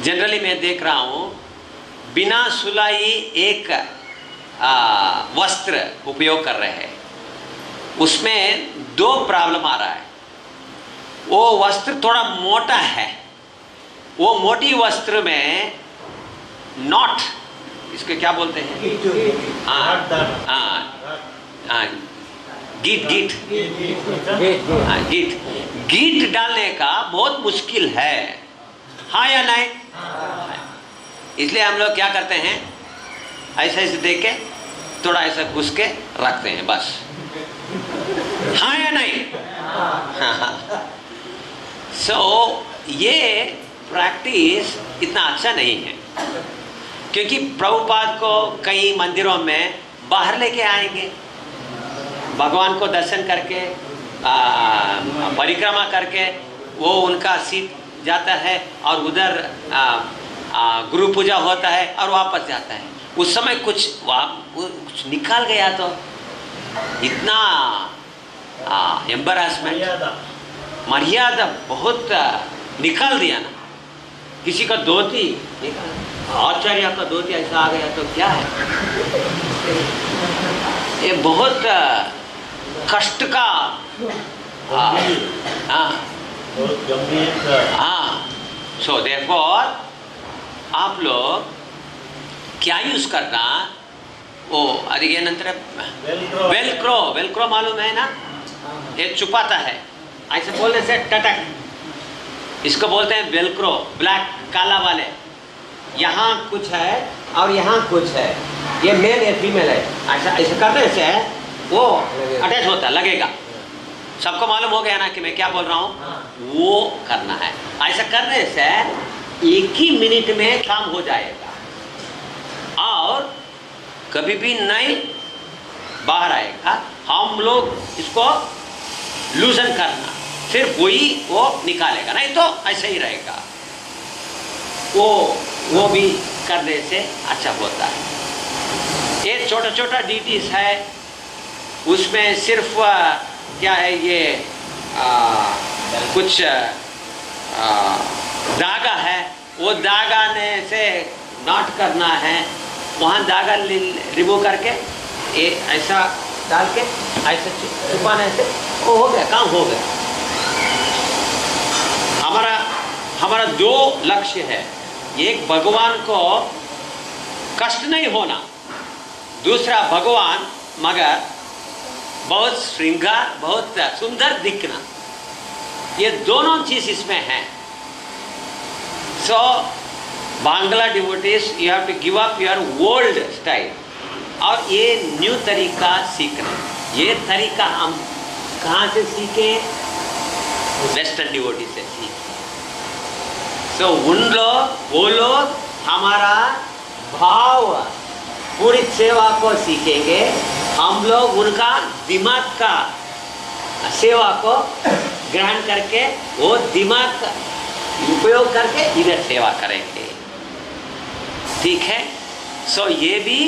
Generally मैं देख रहा हूँ बिना सुलाई एक वस्त्र उपयोग कर रहे हैं, उसमें दो प्रॉब्लम आ रहा है। वो वस्त्र थोड़ा मोटा है, वो मोटी वस्त्र में नॉट, इसके क्या बोलते हैं, गीट गीट डालने का बहुत मुश्किल है, हाँ या नहीं? इसलिए हम लोग क्या करते हैं, ऐसे ऐसे देख के थोड़ा ऐसा घुस के रखते हैं बस, हाँ या नहीं? ये प्रैक्टिस इतना अच्छा नहीं है, क्योंकि प्रभुपाद को कई मंदिरों में बाहर लेके आएंगे, भगवान को दर्शन करके परिक्रमा करके वो उनका सीट जाता है और उधर गुरु पूजा होता है और वापस जाता है। उस समय कुछ निकाल गया तो इतना एम्बैरेसमेंट, मर्यादा बहुत निकाल दिया ना। किसी का धोती, आचार्य का धोती ऐसा आ गया तो क्या है, ये बहुत कष्ट का सो देयरफॉर आप लोग क्या यूज करना, वो अधिक नंतर वेलक्रो मालूम है ना, ये छुपाता है, ऐसे बोलने से टटक, इसको बोलते हैं वेलक्रो, ब्लैक काला वाले, यहाँ कुछ है और यहाँ कुछ है, ये मेल या फीमेल है, ऐसा ऐसे करने से वो अटैच होता है, लगेगा। सबको मालूम हो गया ना कि मैं क्या बोल रहा हूँ, वो करना है। ऐसा करने से एक ही मिनट में काम हो जाएगा और कभी भी नहीं बाहर आएगा। हम लोग इसको लूजन करना, सिर्फ वही वो निकालेगा, नहीं तो ऐसे ही रहेगा। वो भी करने से अच्छा होता है। ये छोटा छोटा डिटेल्स है, उसमें सिर्फ क्या है, ये कुछ धागा है, वो धागा ने से नॉट करना है, वहाँ धागा रिमूव करके ये ऐसा डाल के ऐसा छुपाने से वो हो गया, काम हो गया। हमारा दो लक्ष्य है, एक भगवान को कष्ट नहीं होना, दूसरा भगवान मगर बहुत श्रृंगार, बहुत सुंदर दिखना, ये दोनों चीज इसमें हैं। So Bangla devotees, you have to give up your old style और ये न्यू तरीका सीखना। ये तरीका हम कहाँ से सीखे? वेस्टर्न डिवोटी से सीखे। सो वो लोग हमारा भाव पूरी सेवा को सीखेंगे, हम लोग उनका दिमाग का सेवा को ग्रहण करके वो दिमाग का उपयोग करके इधर सेवा करेंगे, ठीक है? सो ये भी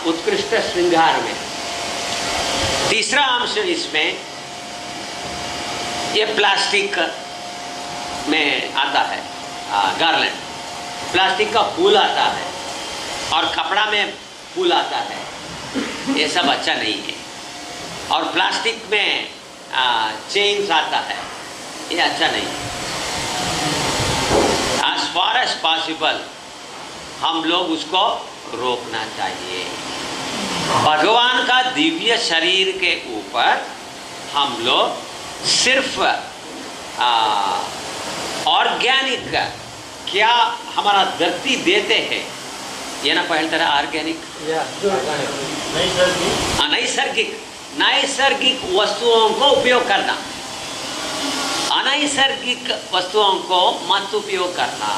उत्कृष्ट श्रृंगार में तीसरा अंश इसमें ये प्लास्टिक में आता है, गार्लैंड, प्लास्टिक का फूल आता है और कपड़ा में फूल आता है, ये सब अच्छा नहीं है। और प्लास्टिक में चेन्स आता है, ये अच्छा नहीं है। as far as possible हम लोग उसको रोकना चाहिए। भगवान का दिव्य शरीर के ऊपर हम लोग सिर्फ ऑर्गेनिक क्या हमारा धरती देते हैं, ये ना पहले तरह ऑर्गेनिक नैसर्गिक वस्तुओं को उपयोग करना, अनैसर्गिक वस्तुओं को मत उपयोग करना,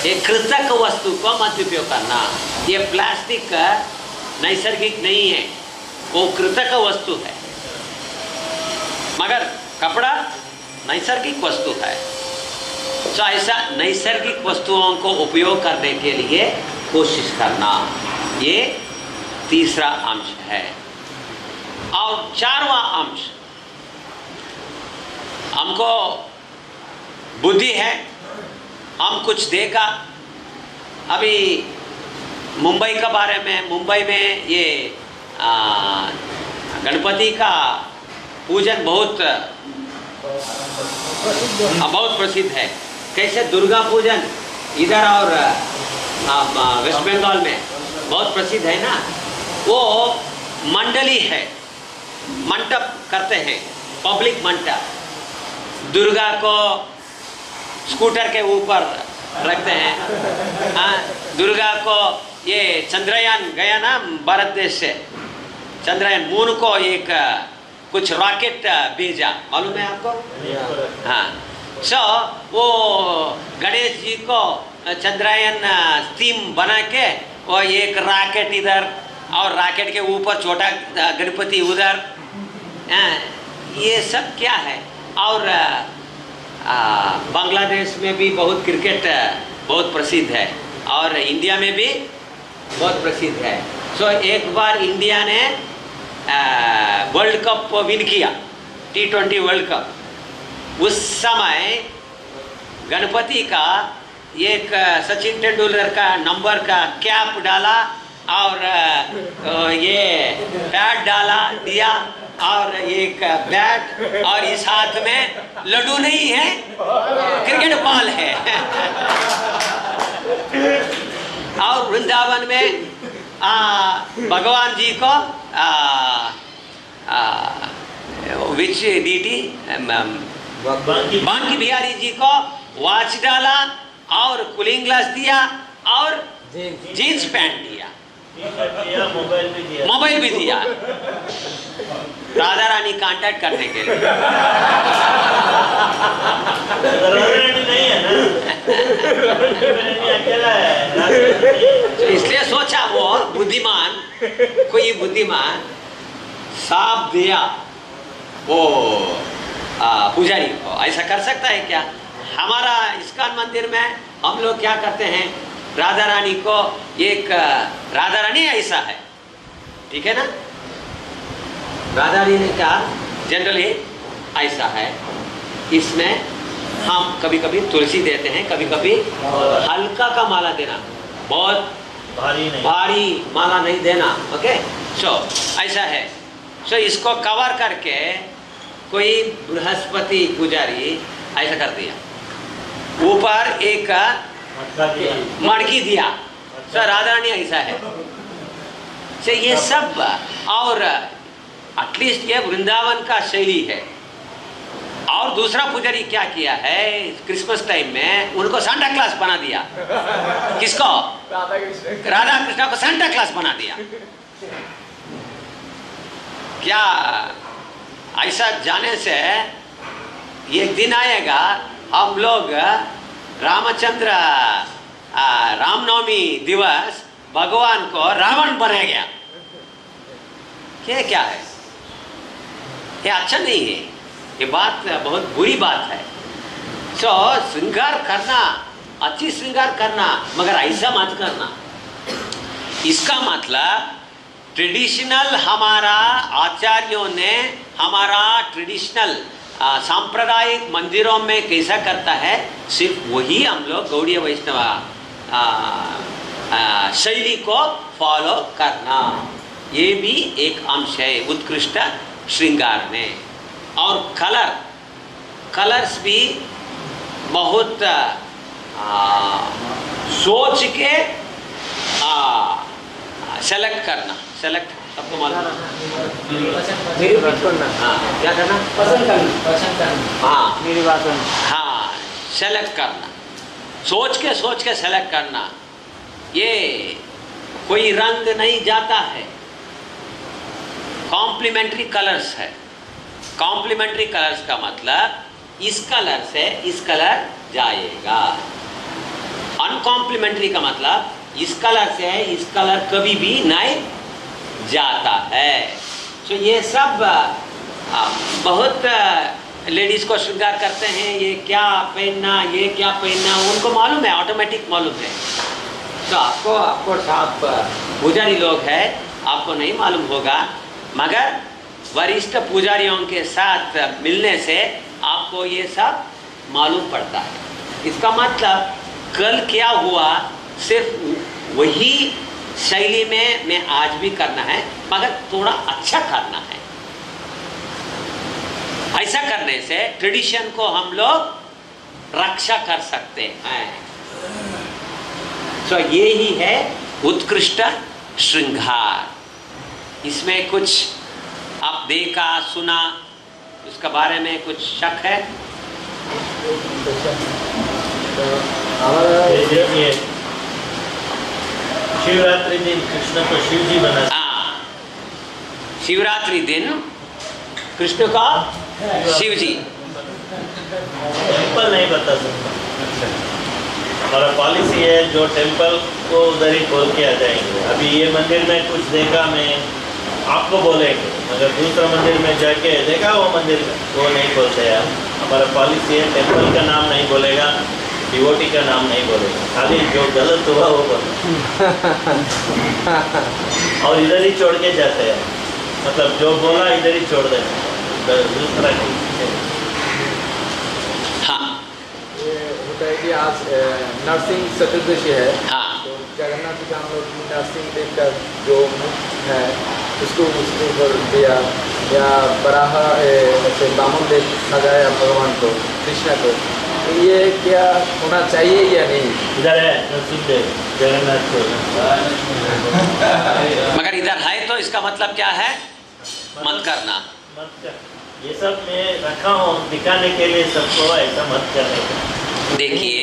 ये कृतक वस्तु को मत उपयोग करना। ये प्लास्टिक नैसर्गिक नहीं है, वो कृतक वस्तु है, मगर कपड़ा नैसर्गिक वस्तु है। तो ऐसा नैसर्गिक वस्तुओं को उपयोग करने के लिए कोशिश करना, ये तीसरा अंश है। और चारवां अंश, हमको बुद्धि है, हम कुछ देखा अभी मुंबई के बारे में। मुंबई में ये गणपति का पूजन बहुत प्रसिद्ध है। कैसे दुर्गा पूजन इधर और वेस्ट बंगाल में बहुत प्रसिद्ध है ना। वो मंडली है, मंडप करते हैं, पब्लिक मंडप। दुर्गा को स्कूटर के ऊपर रखते हैं। हाँ, दुर्गा को ये चंद्रयान गया ना भारत देश से, चंद्रयान मून को एक कुछ रॉकेट भेजा, मालूम है आपको? हाँ, वो गणेश जी को चंद्रयान थीम बना के वो एक रॉकेट इधर और रॉकेट के ऊपर छोटा गणपति उधर। ये सब क्या है? और बांग्लादेश में भी बहुत क्रिकेट बहुत प्रसिद्ध है और इंडिया में भी बहुत प्रसिद्ध है। एक बार इंडिया ने वर्ल्ड कप विन किया, T20 वर्ल्ड कप। उस समय गणपति का एक सचिन तेंदुलकर का नंबर का कैप डाला और ये बैट डाला दिया और एक बैट और इस हाथ में लड्डू नहीं है, क्रिकेट बॉल है। और वृंदावन में भगवान जी को विच डीटी बांकी बिहारी जी को वॉच डाला और कूलिंग ग्लास दिया और जीन्स पैंट दिया, मोबाइल भी दिया राधा रानी कांटेक्ट करने के लिए। नहीं है ना, इसलिए सोचा वो बुद्धिमान, कोई बुद्धिमान साफ दिया वो पुजारी को। ऐसा कर सकता है क्या? हमारा इस्कॉन मंदिर में हम लोग क्या करते हैं, राधा रानी को एक राधा रानी ऐसा है, ठीक है ना, राधा रानी का जनरली ऐसा है। इसमें हम कभी कभी तुलसी देते हैं, कभी कभी हल्का का माला देना, बहुत भारी माला नहीं देना। ओके, ऐसा है। इसको कवर करके कोई बृहस्पति पुजारी ऐसा कर दिया, ऊपर एक मड़की दिया। राधा रानी ऐसा है। ये सब और एटलीस्ट ये वृंदावन का शैली है। और दूसरा पुजारी क्या किया है, क्रिसमस टाइम में उनको सांता क्लास बना दिया। किसको? राधा कृष्ण को सांता क्लास बना दिया। क्या ऐसा जाने से एक दिन आएगा हम लोग रामचंद्र रामनवमी दिवस भगवान को रावण बनाया गया। क्या है ये? अच्छा नहीं है, ये बात बहुत बुरी बात है। श्रृंगार करना, अच्छी श्रृंगार करना, मगर ऐसा मत करना। इसका मतलब ट्रेडिशनल हमारा आचार्यों ने हमारा ट्रेडिशनल सांप्रदायिक मंदिरों में कैसा करता है, सिर्फ वही हम लोग गौड़ीय वैष्णव शैली को फॉलो करना, ये भी एक अंश है उत्कृष्ट श्रृंगार में। और कलर्स भी बहुत सोच के सेलेक्ट करना। सेलेक्ट सबको मालूम है। हाँ, क्या करना? पसंद करना। हाँ, मेरी बात सुन। हाँ, सेलेक्ट करना, सोच के सेलेक्ट करना। ये कोई रंग नहीं जाता है, कॉम्प्लीमेंट्री कलर्स है। कॉम्प्लीमेंट्री कलर्स का मतलब इस कलर से इस कलर जाएगा। अनकॉम्प्लीमेंट्री का मतलब इस कलर से इस कलर कभी भी नहीं जाता है। ये सब बहुत लेडीज को श्रृंगार करते हैं, ये क्या पहनना, ये क्या पहनना, उनको मालूम है, ऑटोमेटिक मालूम है। आपको साफ पुजारी लोग है, आपको नहीं मालूम होगा, मगर वरिष्ठ पुजारियों के साथ मिलने से आपको ये सब मालूम पड़ता है। इसका मतलब कल क्या हुआ सिर्फ वही शैली में मैं आज भी करना है, मगर थोड़ा अच्छा करना है। ऐसा करने से ट्रेडिशन को हम लोग रक्षा कर सकते हैं। तो ये ही है उत्कृष्ट श्रृंगार। इसमें कुछ आप देखा सुना, उसके बारे में कुछ शक है? शिवरात्रि दिन कृष्ण को शिव जी बना। शिवरात्रि दिन कृष्ण का शिव जी टेम्पल नहीं बता सकता। हमारा पॉलिसी है जो टेम्पल को उधर ही खोल के आ जाएंगे। अभी ये मंदिर में कुछ देखा मैं आपको बोलेंगे, मगर दूसरा मंदिर में जाके देखा वो मंदिर में वो नहीं बोलते यार। हमारा पॉलिसी है टेम्पल का नाम नहीं बोलेगा, डिवोटी का नाम नहीं बोलेगा, खाली जो गलत हुआ वो बोलेगा। और इधर ही छोड़ के जाते हैं, मतलब जो बोला इधर ही छोड़ देना, दूसरा हाँ। ये होता है कि आज नरसिंह चतुर्दशी है। हाँ। तो जगन्नाथ जी का हम लोग नरसिंह देव का जो मुख है उसको उसके ऊपर दिया, या बराह ऐसे बामन देव सजाया भगवान को, कृष्ण को। तो ये क्या होना चाहिए या नहीं? इधर है नरसिंह देव जगन्नाथ को, मगर इधर है तो इसका मतलब क्या है? मत करना। मत कर। ये सब मैं रखा हूँ दिखाने के लिए सबको, ऐसा मत करने। देखिए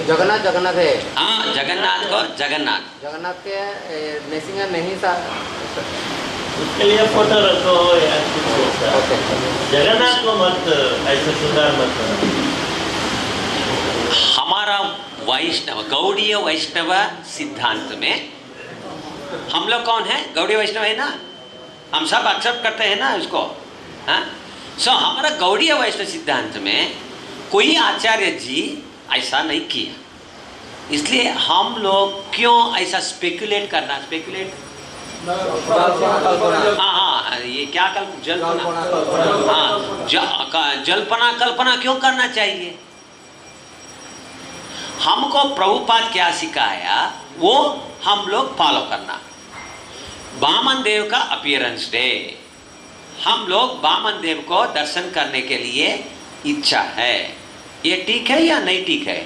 जगन्नाथ जगन्नाथ है। हाँ, जगन्नाथ को जगन्नाथ के नरसिंह नहीं सा उसके लिए फोटो रखो या कुछ ऐसा। जगन्नाथ को मत ऐसे सुधार मत करो। हमारा वैष्णव गौड़ीय वैष्णव सिद्धांत में हम लोग कौन है? गौड़ीय वैष्णव है ना, हम सब एक्सेप्ट करते हैं ना उसको। हाँ, सो हमारा गौड़ीय वैष्णव सिद्धांत में कोई आचार्य जी ऐसा नहीं किया, इसलिए हम लोग क्यों ऐसा स्पेकुलेट करना? स्पेकुलेट हाँ, ये क्या जल्पना, हाँ, जल्पना कल्पना क्यों करना चाहिए? हमको प्रभुपाद क्या सिखाया वो हम लोग फॉलो करना। वामन देव का अपीयरेंस डे, हम लोग वामन देव को दर्शन करने के लिए इच्छा है। ये ठीक है या नहीं ठीक है?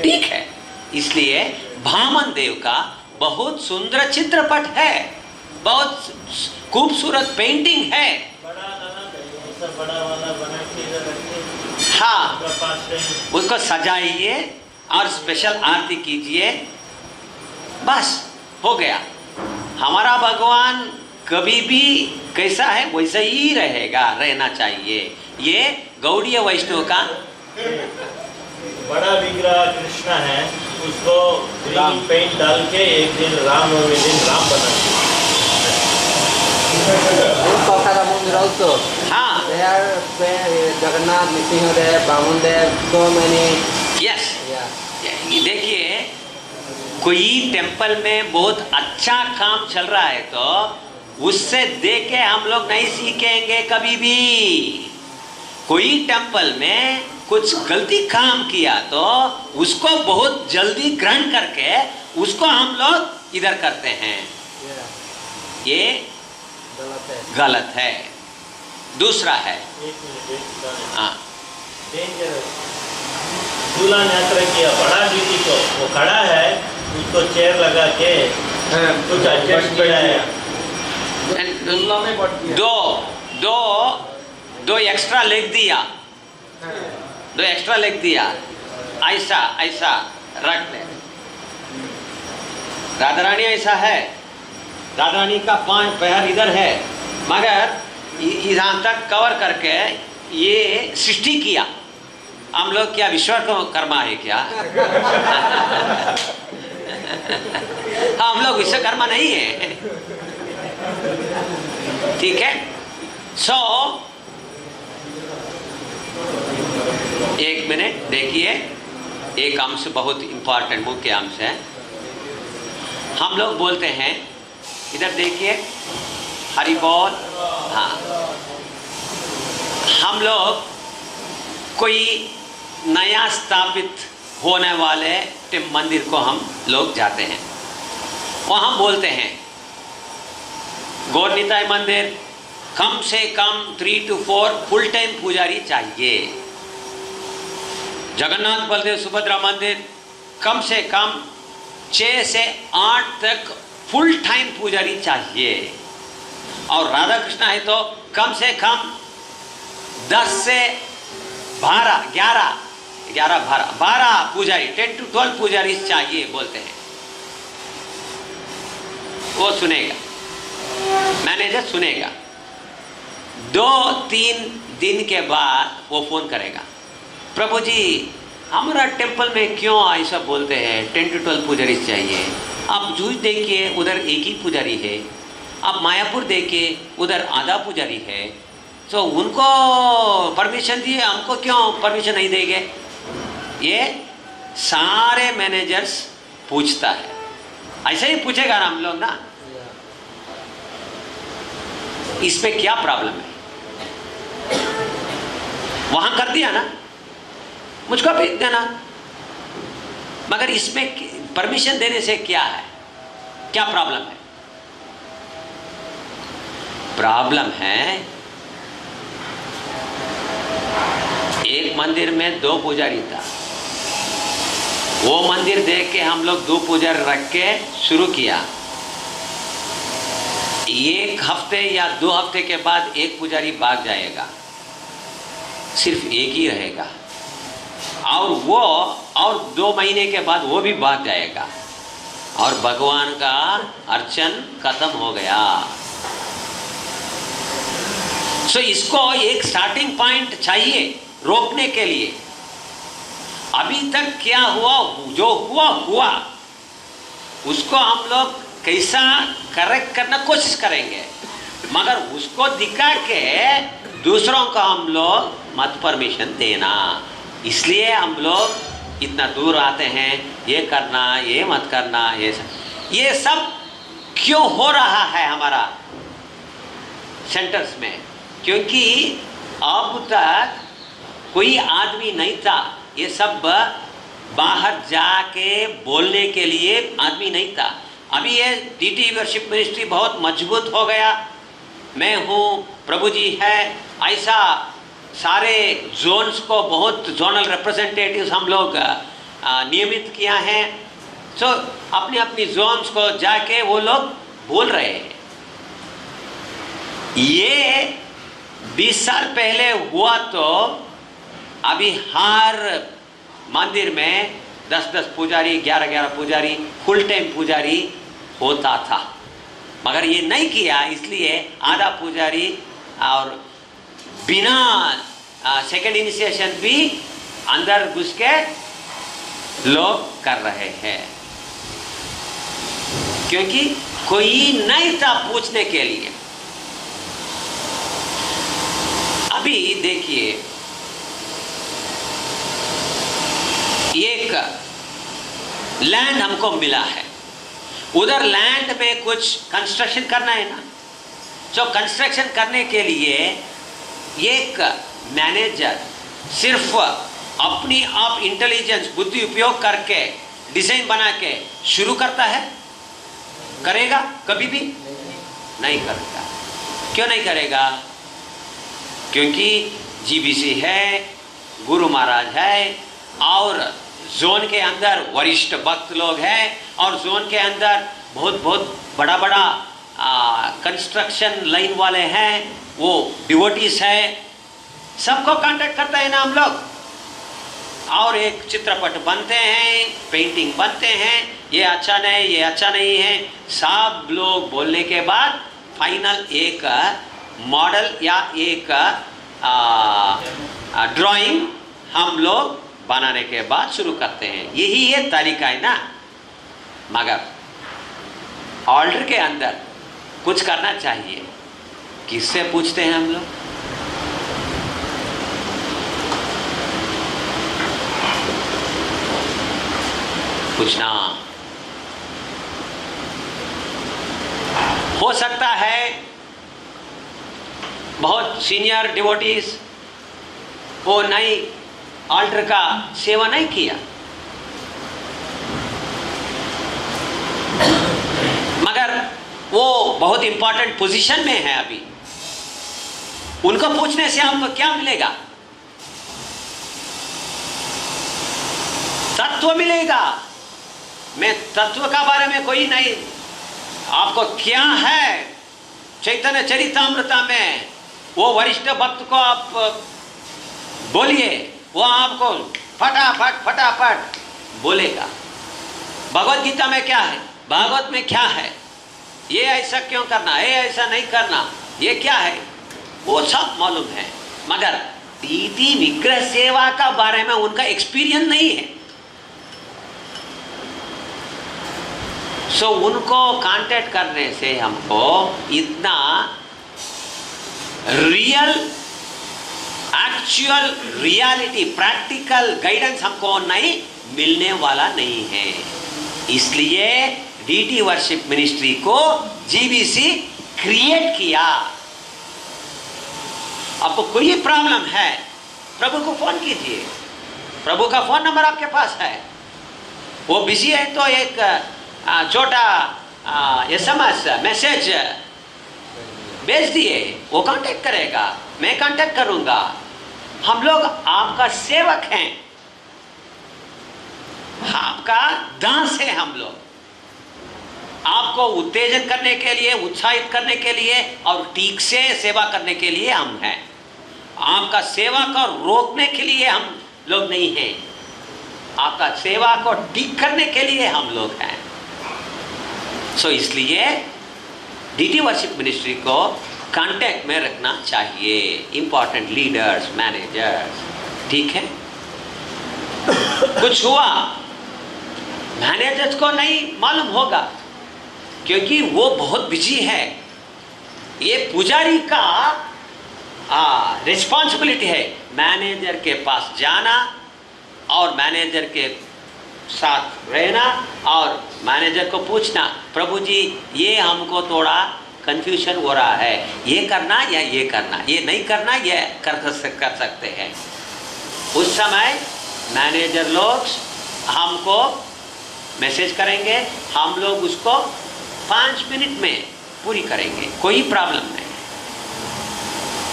ठीक है। इसलिए वामन देव का बहुत सुंदर चित्रपट है, बहुत खूबसूरत पेंटिंग है। बड़ा वाला बना के हाँ, उसको सजाइए और स्पेशल आरती कीजिए, बस हो गया। हमारा भगवान कभी भी कैसा है वैसा ही रहेगा, रहना चाहिए। ये गौड़ीय वैष्णव का बड़ा विग्रह कृष्ण है, उसको ग्रीन पेंट डाल के एक दिन रामनवमी दिन राम बना। हाँ, Jagannath, Nrisimhadeva, Vamandev, so many। Yes, देखिए कोई टेम्पल में बहुत अच्छा काम चल रहा है तो उससे देख के हम लोग नहीं सीखेंगे कभी भी। कोई टेम्पल में कुछ गलती काम किया तो उसको बहुत जल्दी ग्रहण करके उसको हम लोग इधर करते हैं, ये गलत है। दूसरा है हाँ, झूला यात्रा किया बड़ा ड्यूटी को, वो खड़ा है, उसको चेयर लगा के कुछ एडजस्ट किया है। दो एक्स्ट्रा लेग दिया, ऐसा ऐसा रख ले। राधा रानी ऐसा है, राधा रानी का पांच पैर इधर है, मगर यहाँ तक कवर करके ये सृष्टि किया। हम लोग क्या विश्वकर्मा है क्या? हम लोग विश्वकर्मा नहीं है, ठीक है। सो एक मिनट देखिए, एक अंश बहुत इंपॉर्टेंट मुख्य अंश है। हम लोग बोलते हैं, इधर देखिए, हरि बोल। हाँ, हम लोग कोई नया स्थापित होने वाले मंदिर को हम लोग जाते हैं। वहाँ बोलते हैं गौर निताई मंदिर कम से कम 3 to 4 फुल टाइम पुजारी चाहिए। जगन्नाथ बलदेव सुभद्रा मंदिर कम से कम 6 से 8 तक फुल टाइम पुजारी चाहिए। और राधा कृष्ण है तो कम से कम 10 से 12 पुजारी 10 to 12 पुजारी चाहिए बोलते हैं। वो सुनेगा, मैनेजर सुनेगा। 2-3 दिन के बाद वो फोन करेगा, प्रभु जी हमारा टेम्पल में क्यों ऐसा बोलते हैं 10 to 12 पुजारी चाहिए। आप जूझ देखिए उधर एक ही पुजारी है, आप मायापुर देखिए उधर आधा पुजारी है, तो उनको परमिशन दिए, हमको क्यों परमिशन नहीं देंगे। ये सारे मैनेजर्स पूछता है, ऐसे ही पूछेगा ना हम लोग ना, इसमें क्या प्रॉब्लम है। वहां कर दिया ना, मुझको भेज देना, मगर इसमें परमिशन देने से क्या है, क्या प्रॉब्लम है। प्रॉब्लम है एक मंदिर में 2 पुजारी था, वो मंदिर देख के हम लोग 2 पुजारी रख के शुरू किया। 1 हफ्ते या 2 हफ्ते के बाद एक पुजारी भाग जाएगा, सिर्फ एक ही रहेगा, और 2 महीने के बाद वो भी भाग जाएगा, और भगवान का अर्चन खत्म हो गया। सो इसको एक स्टार्टिंग पॉइंट चाहिए रोकने के लिए। अभी तक क्या हुआ, जो हुआ उसको हम लोग कैसा करेक्ट करना कोशिश करेंगे, मगर उसको दिखा के दूसरों को हम लोग मत परमिशन देना। इसलिए हम लोग इतना दूर आते हैं, ये करना, ये मत करना, ये सब क्यों हो रहा है हमारा सेंटर्स में, क्योंकि अब तक कोई आदमी नहीं था, ये सब बाहर जाके बोलने के लिए आदमी नहीं था। अभी ये टीटी वर्शिप मिनिस्ट्री बहुत मजबूत हो गया, मैं हूँ, प्रभु जी है, ऐसा सारे जोन्स को बहुत जोनल रिप्रेजेंटेटिव्स हम लोग नियमित किया है। सो अपनी अपनी जोन्स को जाके वो लोग बोल रहे हैं। ये 20 साल पहले हुआ तो अभी हर मंदिर में 10-10 पुजारी, 11-11 पुजारी, फुल टाइम पुजारी होता था, मगर ये नहीं किया, इसलिए आधा पुजारी और बिना सेकंड इनिशिएशन भी अंदर घुस के लोग कर रहे हैं, क्योंकि कोई नहीं था पूछने के लिए। अभी देखिए एक लैंड हमको मिला है, उधर लैंड में कुछ कंस्ट्रक्शन करना है ना, जो कंस्ट्रक्शन करने के लिए एक मैनेजर सिर्फ अपनी आप इंटेलिजेंस बुद्धि उपयोग करके डिजाइन बना के शुरू करता है, करेगा कभी भी नहीं करेगा। क्यों नहीं करेगा? क्योंकि जीबीसी है, गुरु महाराज है, और जोन के अंदर वरिष्ठ भक्त लोग हैं, और जोन के अंदर बहुत बड़ा कंस्ट्रक्शन लाइन वाले हैं, वो डिवोटीज है, सबको कांटेक्ट करता है ना हम लोग, और एक चित्रपट बनते हैं, पेंटिंग बनते हैं, ये अच्छा नहीं, ये अच्छा नहीं है, सब लोग बोलने के बाद फाइनल एक मॉडल या एक ड्राइंग हम लोग बनाने के बाद शुरू करते हैं। यही ये तरीका है ना। मगर ऑर्डर के अंदर कुछ करना चाहिए, किससे पूछते हैं हम लोग? पूछना हो सकता है बहुत सीनियर डिवोटीज वो नई ऑल्टर का सेवा नहीं किया, वो बहुत इंपॉर्टेंट पोजीशन में है अभी, उनको पूछने से आपको क्या मिलेगा? तत्व मिलेगा। मैं तत्व का बारे में कोई नहीं, आपको क्या है चैतन्य चरितामृता में वो वरिष्ठ भक्त को आप बोलिए, वो आपको फटाफट बोलेगा। भगवत गीता में क्या है, भागवत में क्या है, ये ऐसा क्यों करना, ये ऐसा नहीं करना, ये क्या है, वो सब मालूम है। मगर दीदी विग्रह सेवा का बारे में उनका एक्सपीरियंस नहीं है। सो उनको कांटेक्ट करने से हमको इतना real actual reality practical guidance हमको नहीं मिलने वाला नहीं है। इसलिए डीटी वर्शिप मिनिस्ट्री को जीबीसी क्रिएट किया। आपको कोई प्रॉब्लम है, प्रभु को फोन कीजिए, प्रभु का फोन नंबर आपके पास है। वो बिजी है तो एक छोटा SMS मैसेज भेज दिए, वो कांटेक्ट करेगा, मैं कांटेक्ट करूंगा। हम लोग आपका सेवक हैं, आपका दास है। हम लोग आपको उत्तेजन करने के लिए, उत्साहित करने के लिए और ठीक से सेवा करने के लिए हम हैं। आपका सेवा को रोकने के लिए हम लोग नहीं हैं, आपका सेवा को ठीक करने के लिए हम लोग हैं। सो इसलिए डीटी वर्शिप मिनिस्ट्री को कांटेक्ट में रखना चाहिए, इंपॉर्टेंट लीडर्स, मैनेजर्स, ठीक है। कुछ हुआ मैनेजर्स को नहीं मालूम होगा क्योंकि वो बहुत बिजी है। ये पुजारी का रिस्पॉन्सिबिलिटी है मैनेजर के पास जाना और मैनेजर के साथ रहना और मैनेजर को पूछना, प्रभु जी ये हमको थोड़ा कंफ्यूजन हो रहा है, ये करना या ये करना, ये नहीं करना, ये कर सकते हैं। उस समय मैनेजर लोग हमको मैसेज करेंगे, हम लोग उसको 5 मिनट में पूरी करेंगे, कोई प्रॉब्लम नहीं,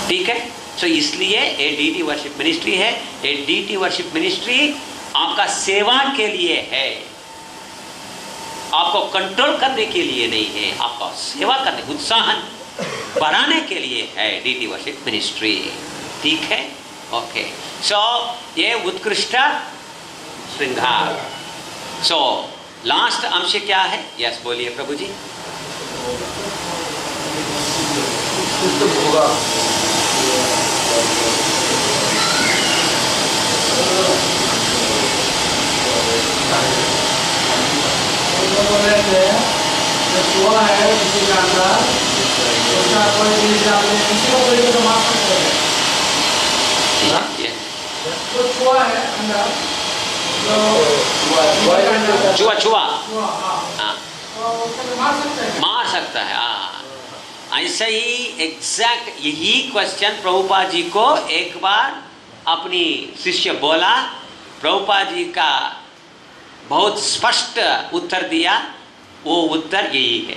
ठीक है। तो इसलिए ये डीटी वर्शिप मिनिस्ट्री है। ये डीटी वर्शिप मिनिस्ट्री आपका सेवा के लिए है, आपको कंट्रोल करने के लिए नहीं है, आपको सेवा करने, उत्साहन बढ़ाने के लिए है डीटी वर्शिप मिनिस्ट्री, ठीक है। ओके, सो ये उत्कृष्ट श्रृंगार। सो लास्ट अंश क्या है? यस बोलिए प्रभु जी। छुआ है किसी का अंदर, उसका कोई चीज आपने किसी को कोई तो माफ कर देगा। तो छुआ है अंदर, तो छुआ हाँ, तो उसको मार सकता है। हाँ, ऐसा ही एग्जैक्ट यही क्वेश्चन प्रभुपाद जी को एक बार अपनी शिष्य बोला, प्रभुपाद जी का बहुत स्पष्ट उत्तर दिया। वो उत्तर यही है,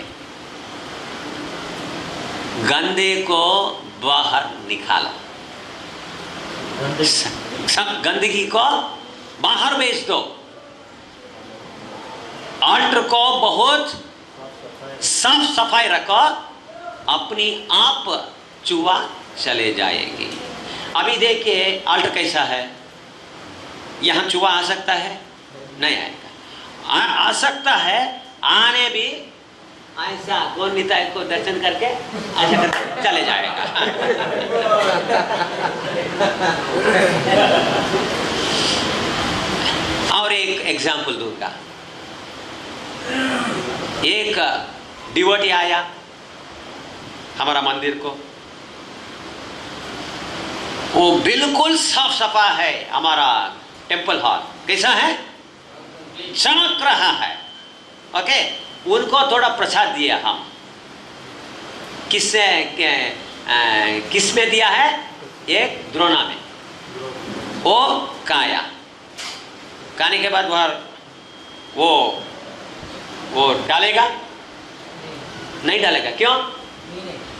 गंदे को बाहर निकालो, सब गंदगी को बाहर भेज दो, ऑल्टर को बहुत साफ सफाई रखो, अपनी आप चुआ चले जाएगी। अभी देखिए ऑल्टर कैसा है, यहाँ चुआ आ सकता है? नहीं आएगा। आ सकता है, आने भी ऐसा कौन निताय को दर्शन करके ऐसा करके चले जाएगा। और एक एग्जाम्पल दूंगा। एक डिवोटी आया हमारा मंदिर को, वो बिल्कुल साफ सफा है। हमारा टेम्पल हॉल कैसा है? चमक रहा है। ओके, उनको थोड़ा प्रसाद दिया हम। किस में दिया है? एक द्रोणा में। वो खाया, खाने के बाद वो डालेगा नहीं डालेगा। क्यों?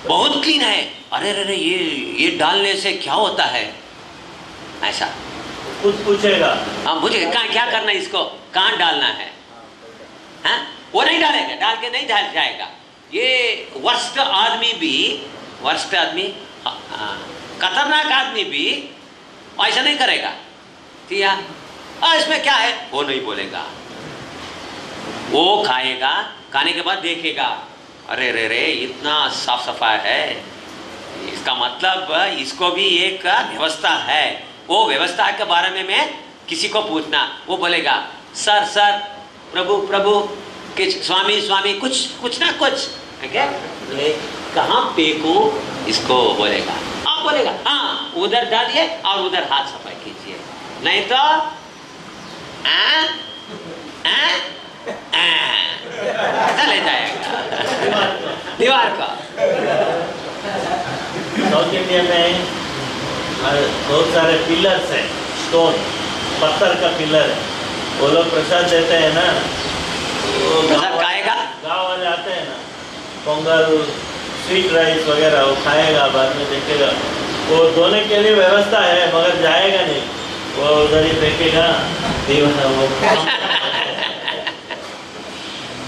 बहुत क्लीन है। अरे अरे ये डालने से क्या होता है? ऐसा कुछ पूछेगा। हाँ, मुझे क्या करना है, इसको कहाँ डालना है? हाँ, वो नहीं डालेगा, डाल के नहीं डाल जाएगा। ये वर्स्ट आदमी भी, वर्स्ट आदमी, खतरनाक आदमी भी ऐसा नहीं करेगा। ठीक है, इसमें क्या है वो नहीं बोलेगा। वो खाएगा, खाने के बाद देखेगा, अरे रे रे इतना साफ सफाई है, इसका मतलब इसको भी एक व्यवस्था है। वो व्यवस्था के बारे में मैं किसी को पूछना, वो बोलेगा सर सर, प्रभु प्रभु, स्वामी स्वामी, कुछ ना कुछ। कहाँ फेंकू इसको बोलेगा। आप बोलेगा हाँ उधर डालिए और उधर हाथ सफाई कीजिए, नहीं तो चले जाएगा दीवार का। साउथ इंडिया में बहुत सारे पिलर्स हैं, स्टोन, पत्थर का पिलर है। वो लोग प्रसाद देते हैं ना, प्रसाद खाएगा, गाँव वाले आते हैं ना, पोंगल, स्वीट राइस वगैरह, वो खाएगा, बाद में देखेगा। वो धोने के लिए व्यवस्था है मगर जाएगा नहीं, वो उधर ही फेंकेगा दीवाना। वो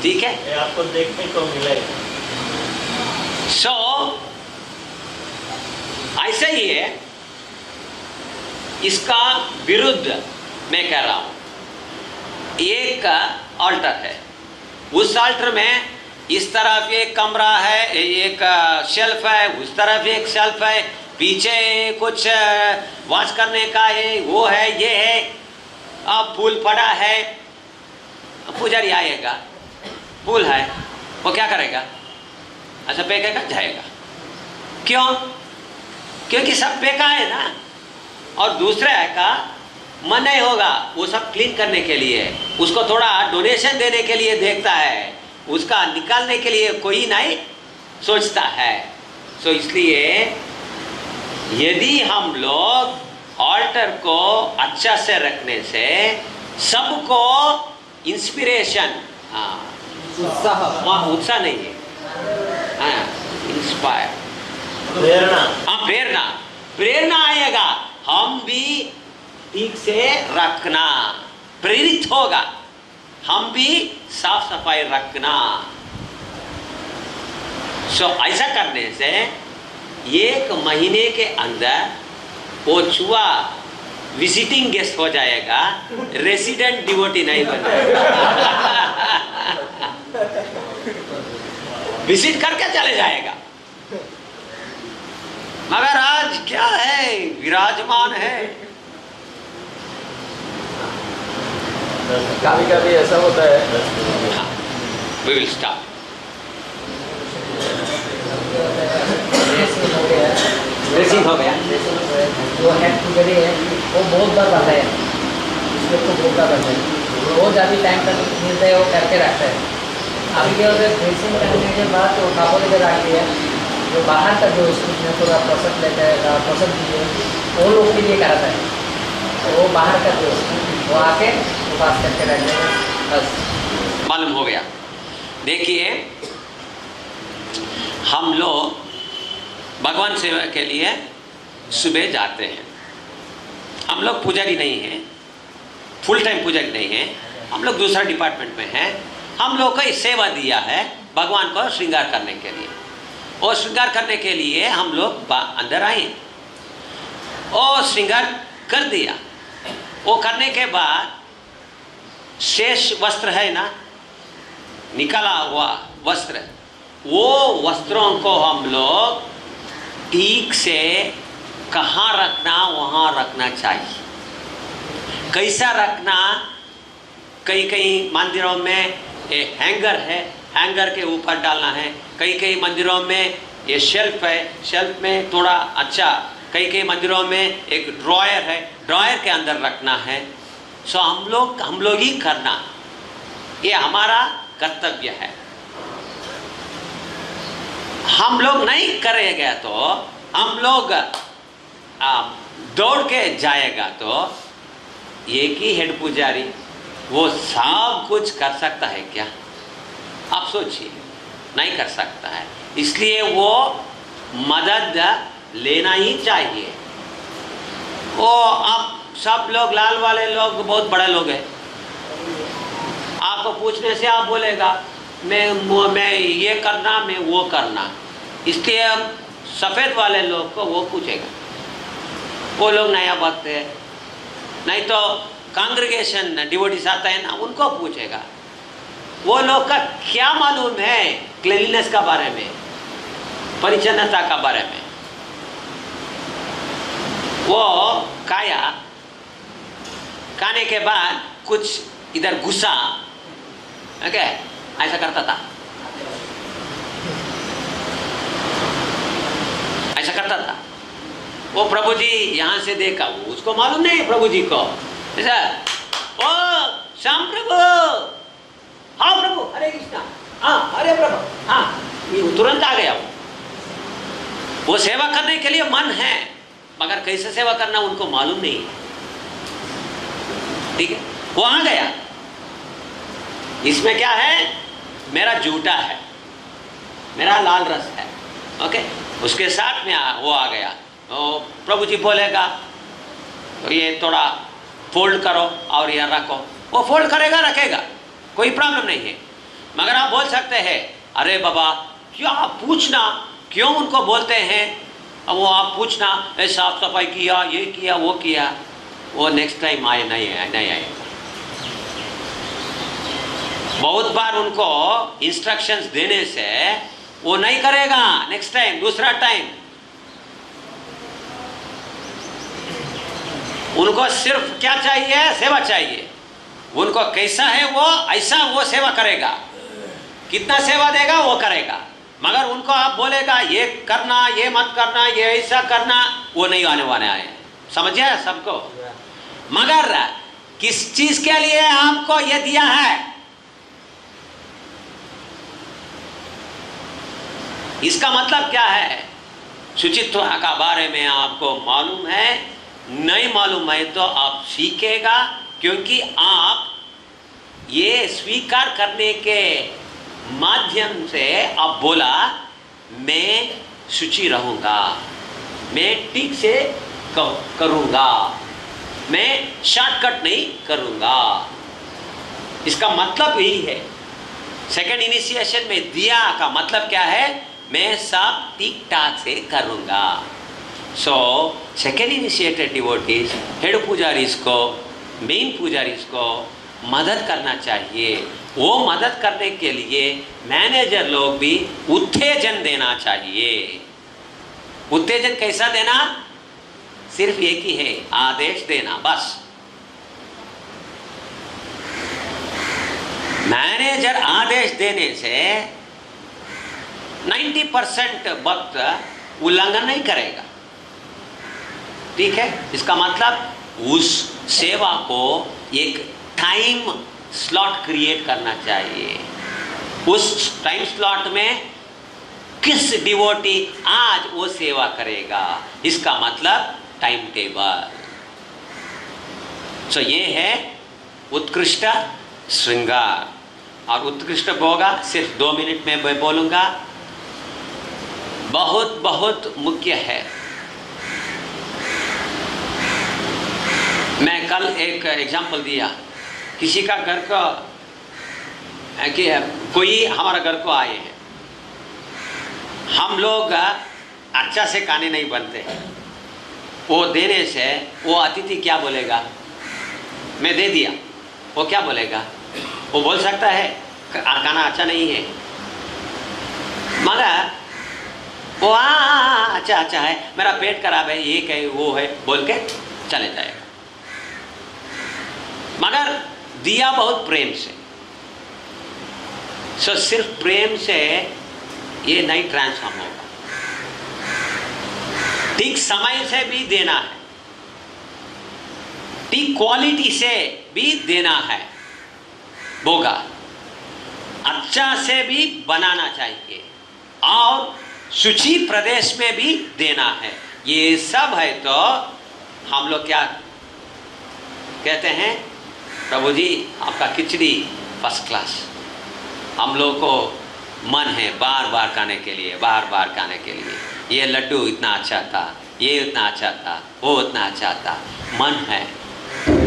ठीक है, ये आपको देखने को मिलेगा। ऐसा ही है। इसका विरुद्ध मैं कह रहा हूं। एक ऑल्टर है, उस ऑल्टर में इस तरफ एक कमरा है, एक शेल्फ है, उस तरफ एक शेल्फ है, पीछे कुछ वॉश करने का है, वो है, ये है, अब फूल पड़ा है। पुजारी आएगा, फूल है, वो क्या करेगा? ऐसा फेंकेगा, जाएगा। क्यों? क्योंकि सब फेंका है ना, और दूसरे का मन नहीं होगा वो सब क्लीन करने के लिए, उसको थोड़ा डोनेशन देने के लिए देखता है, उसका निकालने के लिए कोई नहीं सोचता है। सो इसलिए यदि हम लोग ऑल्टर को अच्छा से रखने से सबको इंस्पिरेशन, उत्साह नहीं है, इंस्पायर, प्रेरणा, प्रेरणा आएगा। हम भी ठीक से रखना, प्रेरित होगा, हम भी साफ सफाई रखना। ऐसा करने से 1 महीने के अंदर वो चूहा विजिटिंग गेस्ट हो जाएगा, रेसिडेंट डिवोटी नहीं बनेगा। विजिट करके चले जाएगा, मगर आज क्या है, विराजमान है। कभी कभी ऐसा होता है। We will stop. ड्रेसिंग हो गया, जो हेड पुजारी है वो बहुत बार रहता है, उसको तो बहुत बार रहता है, रोज अभी टाइम तक मिलता है, वो करके रखता है। अभी क्या होता है, ड्रेसिंग करने के बाद वो काबू लेकर रख दिया, जो बाहर का जो उसमें थोड़ा प्रसाद लेता है, प्रसाद दीजिए, वो लोग के लिए कराता है। वो बाहर का जो वो आके पास करके रख देगा, बस मालूम हो गया। देखिए, हम लोग भगवान सेवा के लिए सुबह जाते हैं। हम लोग पुजारी नहीं हैं, फुल टाइम पुजारी नहीं हैं, हम लोग दूसरा डिपार्टमेंट में हैं। हम लोग को सेवा दिया है भगवान को श्रृंगार करने के लिए, और श्रृंगार करने के लिए हम लोग अंदर आए और श्रृंगार कर दिया। वो करने के बाद शेष वस्त्र है ना, निकाला हुआ वस्त्र, वो वस्त्रों को हम लोग ठीक से कहाँ रखना, वहाँ रखना चाहिए। कैसा रखना? कई कई मंदिरों में ये हैंगर है, हैंगर के ऊपर डालना है। कई कई मंदिरों में ये शेल्फ है, शेल्फ में थोड़ा अच्छा। कई कई मंदिरों में एक ड्रॉयर है, ड्रॉयर के अंदर रखना है। सो हम लोग ही करना, ये हमारा कर्तव्य है। हम लोग नहीं करेंगे तो हम लोग दौड़ के जाएगा तो एक ही हेड पुजारी वो सब कुछ कर सकता है क्या? आप सोचिए, नहीं कर सकता है, इसलिए वो मदद लेना ही चाहिए। वो आप सब लोग, लाल वाले लोग बहुत बड़े लोग हैं, आपको पूछने से आप बोलेगा मैं ये करना, मैं वो करना, इसलिए सफ़ेद वाले लोग को वो पूछेगा। वो लोग नया भक्त है, नहीं तो कांग्रेगेशन डिवोटीज आता है ना, उनको पूछेगा। वो लोग का क्या मालूम है क्लीनलीनेस का बारे में, परिच्छन्नता का बारे में। वो खाने के बाद कुछ इधर गुस्सा, ओके, ऐसा करता था, ऐसा करता था। वो प्रभु जी यहाँ से देखा, उसको मालूम नहीं प्रभु जी को, ऐसा ओ श्याम प्रभु, हाँ प्रभु, हरे कृष्णा, हाँ हरे प्रभु, हाँ, ये तुरंत आ गया। वो सेवा करने के लिए मन है, मगर कैसे सेवा करना उनको मालूम नहीं है। ठीक है, वो आ गया। इसमें क्या है, मेरा जूता है, मेरा लाल रस है, ओके, उसके साथ में वो आ गया। तो प्रभु जी बोलेगा तो ये थोड़ा फोल्ड करो और ये रखो, वो फोल्ड करेगा, रखेगा, कोई प्रॉब्लम नहीं है। मगर आप बोल सकते हैं अरे बाबा क्या पूछना, क्यों उनको बोलते हैं, अब वो आप पूछना साफ सफाई किया, ये किया, वो किया, वो नेक्स्ट टाइम आए नहीं आएगा। बहुत बार उनको इंस्ट्रक्शंस देने से वो नहीं करेगा, नेक्स्ट टाइम, दूसरा टाइम। उनको सिर्फ क्या चाहिए, सेवा चाहिए। उनको कैसा है वो, ऐसा वो सेवा करेगा, कितना सेवा देगा वो करेगा। मगर उनको आप बोलेगा ये करना, ये मत करना, ये ऐसा करना, वो नहीं आने वाले आए, समझिए सबको। मगर किस चीज के लिए आपको ये दिया है, इसका मतलब क्या है? शुचित्व का बारे में आपको मालूम है, नहीं मालूम है तो आप सीखेगा, क्योंकि आप ये स्वीकार करने के माध्यम से आप बोला मैं शुचि रहूँगा, मैं ठीक से करूँगा, मैं शॉर्टकट नहीं करूँगा। इसका मतलब यही है। सेकंड इनिशिएशन में दिया का मतलब क्या है, मैं सब ठीक ठाक से करूँगा। So second initiated devotees, head pujaris को, मेन पुजारीज को मदद करना चाहिए। वो मदद करने के लिए मैनेजर लोग भी उत्तेजन देना चाहिए। उत्तेजन कैसा देना? सिर्फ एक ही है, आदेश देना, बस। मैनेजर आदेश देने से 90% वक्त उल्लंघन नहीं करेगा, ठीक है। इसका मतलब उस सेवा को एक टाइम स्लॉट क्रिएट करना चाहिए। उस टाइम स्लॉट में किस डिवोटी आज वो सेवा करेगा, इसका मतलब टाइम टेबल। सो ये है उत्कृष्ट श्रृंगार। और उत्कृष्ट होगा सिर्फ 2 मिनट में मैं बोलूँगा, बहुत बहुत मुख्य है। मैं कल एक एग्जाम्पल दिया, किसी का घर का कि कोई हमारा घर को आए हैं, हम लोग अच्छा से खाने नहीं बनते हैं, वो देने से वो अतिथि क्या बोलेगा, मैं दे दिया, वो क्या बोलेगा? वो बोल सकता है खाना अच्छा नहीं है, मगर वो अच्छा अच्छा है, मेरा पेट खराब है, ये है वो है बोल के चले जाएगा। मगर दिया बहुत प्रेम से। सो सिर्फ प्रेम से ये नहीं ट्रांसफॉर्म होगा, ठीक समय से भी देना है, ठीक क्वालिटी से भी देना है, होगा अच्छा से भी बनाना चाहिए, और शुचि प्रदेश में भी देना है। ये सब है तो हम लोग क्या कहते हैं, प्रभु जी आपका खिचड़ी फर्स्ट क्लास, हम लोग को मन है बार बार खाने के लिए, बार बार खाने के लिए। ये लड्डू इतना अच्छा था, ये उतना अच्छा था, वो उतना अच्छा था, मन है।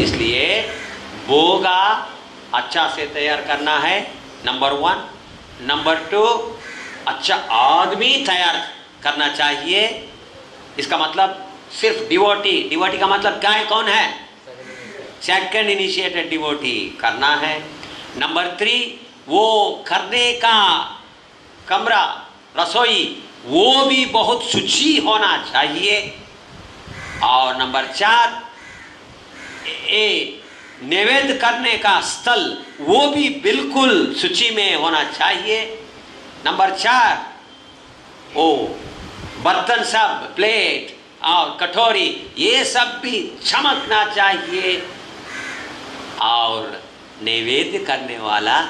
इसलिए भोगा अच्छा से तैयार करना है, नंबर 1। नंबर 2, अच्छा आदमी तैयार करना चाहिए। इसका मतलब सिर्फ डिवोटी का मतलब क्या है, कौन है? सेकंड इनिशिएटेड डिवोटी करना है। नंबर 3, वो करने का कमरा, रसोई, वो भी बहुत शुचि होना चाहिए। और नंबर 4, नैवेद्य करने का स्थल, वो भी बिल्कुल शुचि में होना चाहिए। नंबर 4, ओ बर्तन सब, प्लेट और कटोरी, ये सब भी चमकना चाहिए। और नैवेद्य करने वाला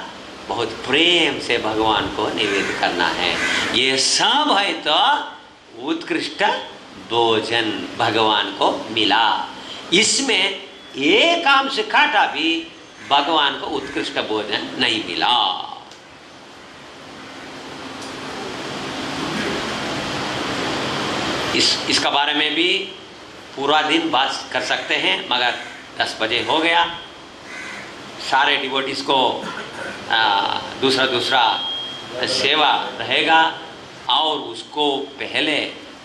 बहुत प्रेम से भगवान को नैवेद्य करना है। ये सब है तो उत्कृष्ट भोजन भगवान को मिला। इसमें एक अंश काटा भी भगवान को उत्कृष्ट भोजन नहीं मिला। इसका बारे में भी पूरा दिन बात कर सकते हैं, मगर 10 बजे हो गया। सारे डिवोटीज को दूसरा सेवा रहेगा, और उसको पहले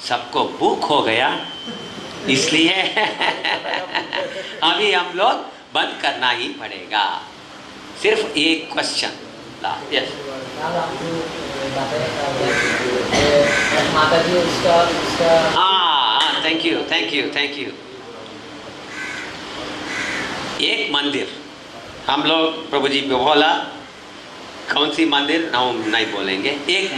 सबको भूख हो गया, इसलिए अभी हम लोग बंद करना ही पड़ेगा। सिर्फ एक क्वेश्चन। यस माता जी उसका हाँ, थैंक यू। एक मंदिर, हम लोग प्रभु जी को बोला, कौन सी मंदिर हम नहीं बोलेंगे। एक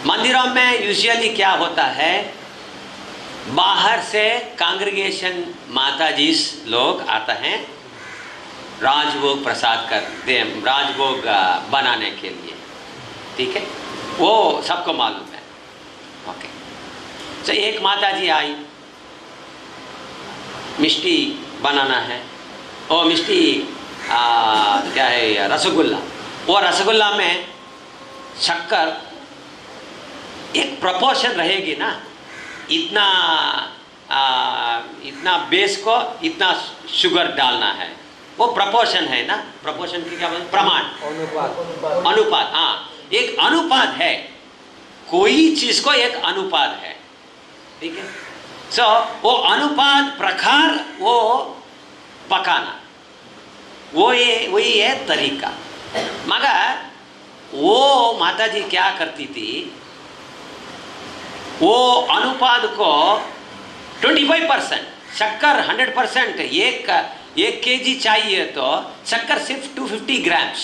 मंदिरों में यूजुअली क्या होता है, बाहर से कांग्रेगेशन माता जी लोग आते हैं राजभोग प्रसाद करते, राजभोग बनाने के लिए, ठीक है, वो सबको मालूम है। ओके, तो एक माता जी आई, मिष्टी बनाना है, और मिष्टी क्या है, रसगुल्ला। वो रसगुल्ला में शक्कर एक प्रोपोर्शन रहेगी ना, इतना बेस को इतना शुगर डालना है, वो प्रोपोर्शन है ना। प्रोपोर्शन की क्या बोलते, प्रमाण, अनुपात। हाँ, एक अनुपात है, कोई चीज को एक अनुपात है, ठीक है। सो वो अनुपात प्रकार वो पकाना, वही है तरीका। मगर वो माता जी क्या करती थी, वो अनुपात को 25%, शक्कर 100%, एक केजी चाहिए तो शक्कर सिर्फ 250 ग्राम्स,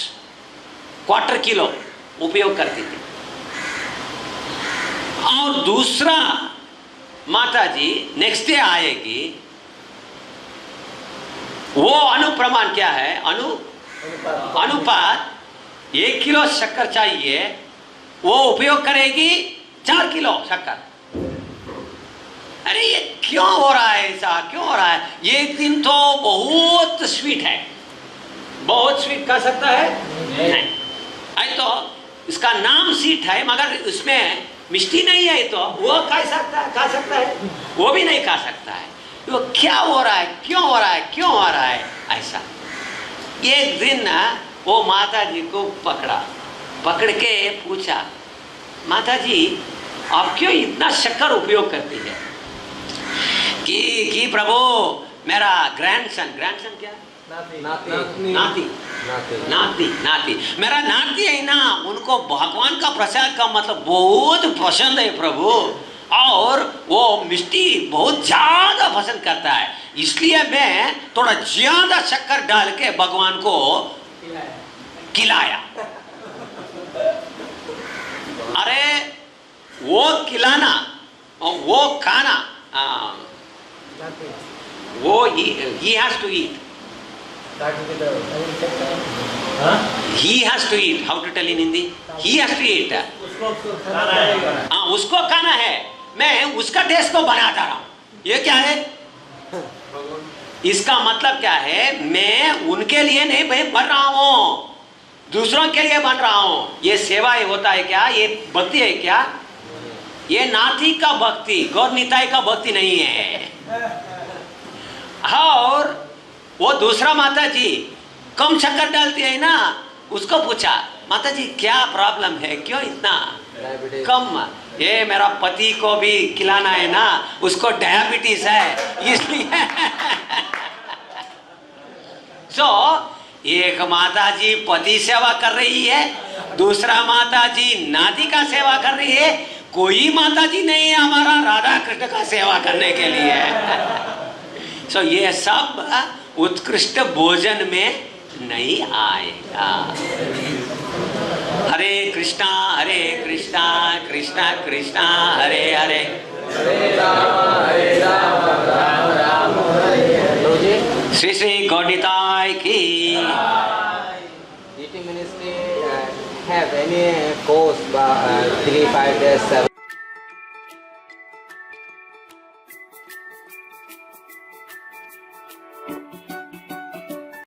क्वार्टर किलो उपयोग करती थी। और दूसरा माता जी नेक्स्ट डे आएगी, वो अनुप्रमाण क्या है, अनुपात 1 किलो शक्कर चाहिए, वो उपयोग करेगी 4 किलो शक्कर। अरे ये क्यों हो रहा है, ऐसा क्यों हो रहा है? ये दिन तो बहुत स्वीट है, बहुत स्वीट खा सकता है नहीं। आई तो इसका नाम स्वीट है, मगर उसमें मिष्टी नहीं है, तो वो खा सकता है, वो भी नहीं खा सकता है। तो क्या हो रहा है, क्यों हो रहा है ऐसा? एक दिन वो माता जी को पकड़ के पूछा, माता जी आप क्यों इतना शक्कर उपयोग करती है? कि प्रभु मेरा ग्रैंडसन क्या, नाती मेरा नाती है ना, उनको भगवान का प्रसाद का मतलब बहुत पसंद है प्रभु, और वो मिष्टी बहुत ज्यादा पसंद करता है, इसलिए मैं थोड़ा ज्यादा शक्कर डाल के भगवान को खिलाया। अरे वो खिलाना और वो खाना, वो he has to eat. He has to eat. How to tell in Hindi? He has to eat. हाँ, उसको खाना है। मैं उसका टेस्ट को बनाता रहा हूँ। ये क्या है? इसका मतलब क्या है? मैं उनके लिए नहीं भाई बढ़ रहा हूँ, दूसरों के लिए बन रहा हूं, ये सेवा ही होता है क्या? ये भक्ति है क्या? ये नाथी का भक्ति, गौर निताई का भक्ति नहीं है। और वो दूसरा माता जी कम शक्कर डालती है ना, उसको पूछा माता जी क्या प्रॉब्लम है, क्यों इतना डायबिटीज। कम? ये मेरा पति को भी खिलाना है ना, उसको डायबिटीज है इसलिए। एक माता जी पति सेवा कर रही है, दूसरा माता जी नाती का सेवा कर रही है, कोई माता जी नहीं है हमारा राधा कृष्ण का सेवा करने के लिए। ये सब उत्कृष्ट भोजन में नहीं आएगा। हरे कृष्णा कृष्णा कृष्णा हरे हरे, हरे राम राम राम हरे हरे। श्री श्री गौड़िताय की। Eating ministry have any course 3, 5 days, 7